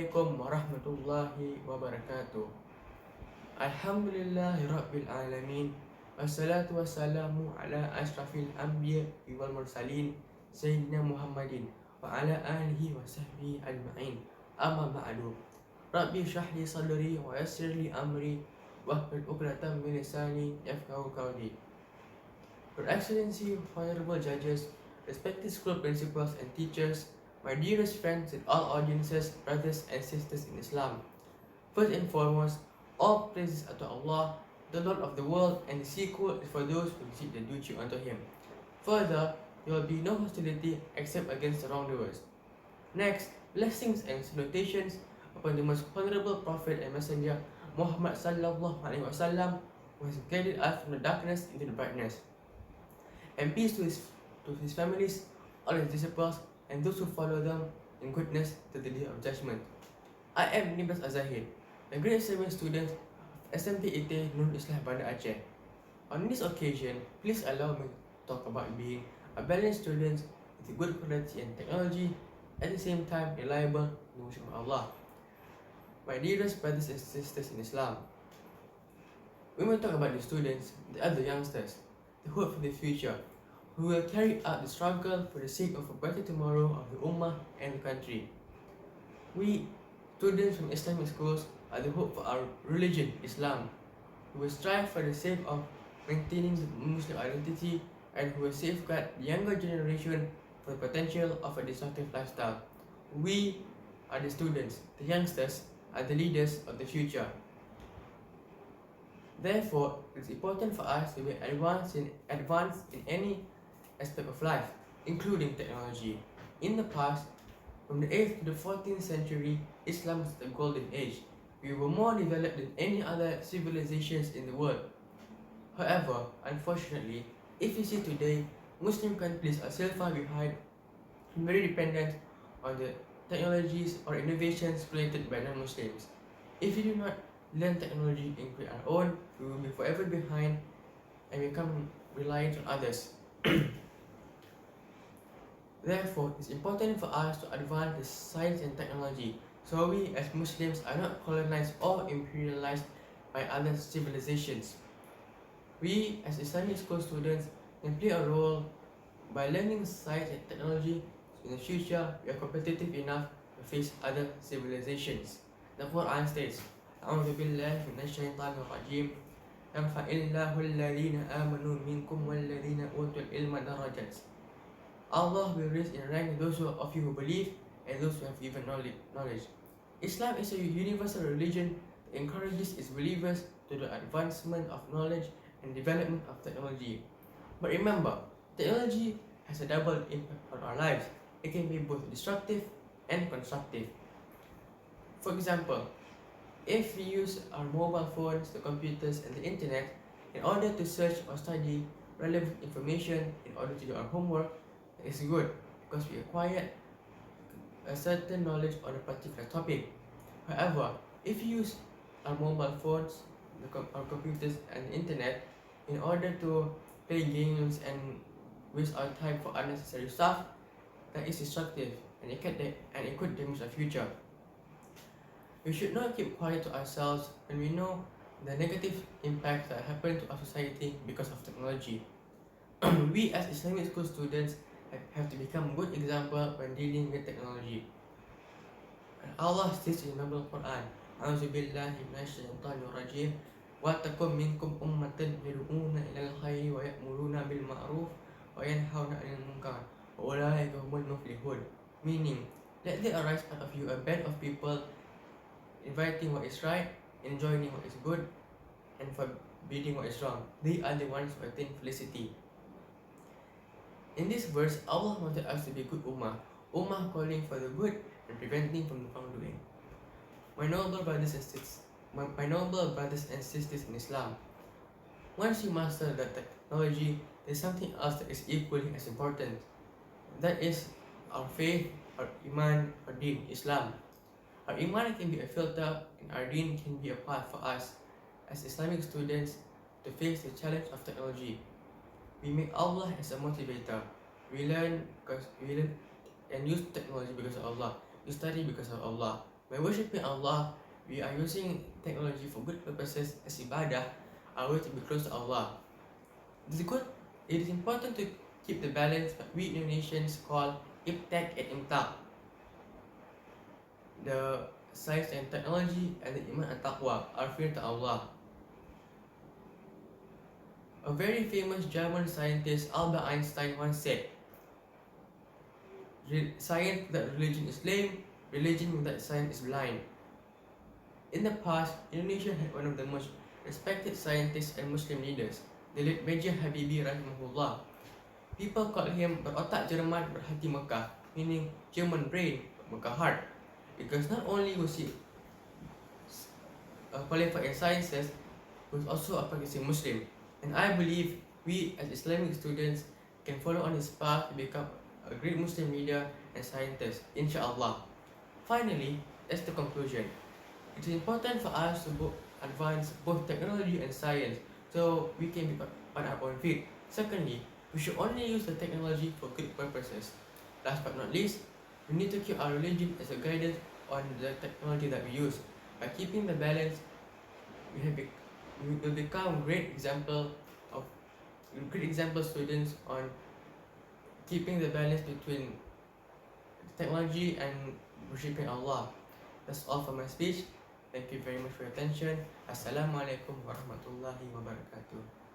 Assalamualaikum warahmatullahi wabarakatuh. Alhamdulillahi rabbil alamin. Wassalatu wassalamu ala ashrafil anbiya wal mursalin Sayyidina Muhammadin wa ala alihi wa sahbihi ajma'in. Amma ba'du. Rabbi shrah li sadri wa yassir li amri wahlul 'uqdatam min lisani yafqahu qawli. Your Excellency, honorable judges, respected school principals and teachers, my dearest friends and all audiences, brothers and sisters in Islam. First and foremost, all praises unto Allah, the Lord of the world, and the sequel is for those who seek the duty unto Him. Further, there will be no hostility except against the wrongdoers. Next, blessings and salutations upon the most honorable Prophet and Messenger, Muhammad sallallahu alaihi wasallam, who has guided us from the darkness into the brightness. And peace to his families, all his disciples, and those who follow them in goodness to the day of judgment. I am Nibras, the grade 7 student of SMP Pidato Bahasa Aceh. On this occasion, please allow me to talk about being a balanced student with good quality and technology, at the same time reliable in the worship of Allah. My dearest brothers and sisters in Islam, we will talk about the students, the other youngsters, the hope for the future, who will carry out the struggle for the sake of a better tomorrow of the Ummah and the country. We, students from Islamic schools, are the hope for our religion, Islam, who will strive for the sake of maintaining the Muslim identity and who will safeguard the younger generation from the potential of a destructive lifestyle. We are the students, the youngsters, are the leaders of the future. Therefore, it is important for us to be advanced in any aspect of life, including technology. In the past, from the 8th to the 14th century, Islam was the golden age. We were more developed than any other civilizations in the world. However, unfortunately, if you see today, Muslim countries are still far behind and very dependent on the technologies or innovations created by non-Muslims. If we do not learn technology and create our own, we will be forever behind and become reliant on others. Therefore, it's important for us to advance the science and technology so we as Muslims are not colonized or imperialized by other civilizations. We as Islamic school students can play a role by learning science and technology so in the future we are competitive enough to face other civilizations. The Quran states, أعوذ بالله من الشيطان الرجيم يرفع الله الذين آمنوا منكم والذين أوتوا العلم درجات. Allah will raise in rank those of you who believe and those who have given knowledge. Islam is a universal religion that encourages its believers to the advancement of knowledge and development of technology. But remember, technology has a double impact on our lives. It can be both destructive and constructive. For example, if we use our mobile phones, the computers, and the internet in order to search or study relevant information in order to do our homework, it's good because we acquired a certain knowledge on a particular topic. However, if we use our mobile phones, our computers, and the internet in order to play games and waste our time for unnecessary stuff, that is destructive and it could damage our future. We should not keep quiet to ourselves when we know the negative impacts that happen to our society because of technology. We as Islamic school students have to become a good example when dealing with technology. And Allah states in the Noble Quran, أعوذ بالله من الشيطان الرجيم وَتَكُنْ مِنْكُمْ أُمَّةٌ يَدْعُونَ إِلَى الْخَيْرِ وَيَأْمُرُونَ بِالْمَعْرُوفِ وَيَنْهَوْنَ عَنِ الْمُنكَرِ وَأُولَٰئِكَ هُمُ الْمُفْلِحُونَ. Meaning, let there arise out of you a band of people inviting what is right, enjoining what is good, and forbidding what is wrong. They are the ones who attain felicity. In this verse, Allah wanted us to be good ummah calling for the good and preventing from the wrongdoing. My noble brothers and sisters in Islam, once you master the technology, there's something else that is equally as important. That is our faith, our iman, our deen, Islam. Our iman can be a filter and our deen can be a path for us as Islamic students to face the challenge of technology. We make Allah as a motivator. We learn and use technology because of Allah. We study because of Allah. By worshipping Allah, we are using technology for good purposes as ibadah, our way to be close to Allah. It is important to keep the balance that we Indonesians call ibtak and imtak, the science and technology and the iman and taqwa, our fear to Allah. A very famous German scientist, Albert Einstein, once said, "Science without religion is lame, religion without science is blind." In the past, Indonesia had one of the most respected scientists and Muslim leaders, the late Major Habibie rahimahullah. People called him berotak Jerman berhati Mekah, meaning German brain, Mekah heart, because not only was he qualified in sciences, he was also a practicing Muslim. And I believe we as Islamic students can follow on his path to become a great Muslim leader and scientist, inshallah. Finally, that's the conclusion. It is important for us to advance both technology and science so we can be on our own feet. Secondly, we should only use the technology for good purposes. Last but not least, we need to keep our religion as a guidance on the technology that we use. By keeping the balance, we will become great example students on keeping the balance between technology and worshipping Allah. That's all for my speech. Thank you very much for your attention. Assalamualaikum warahmatullahi wabarakatuh.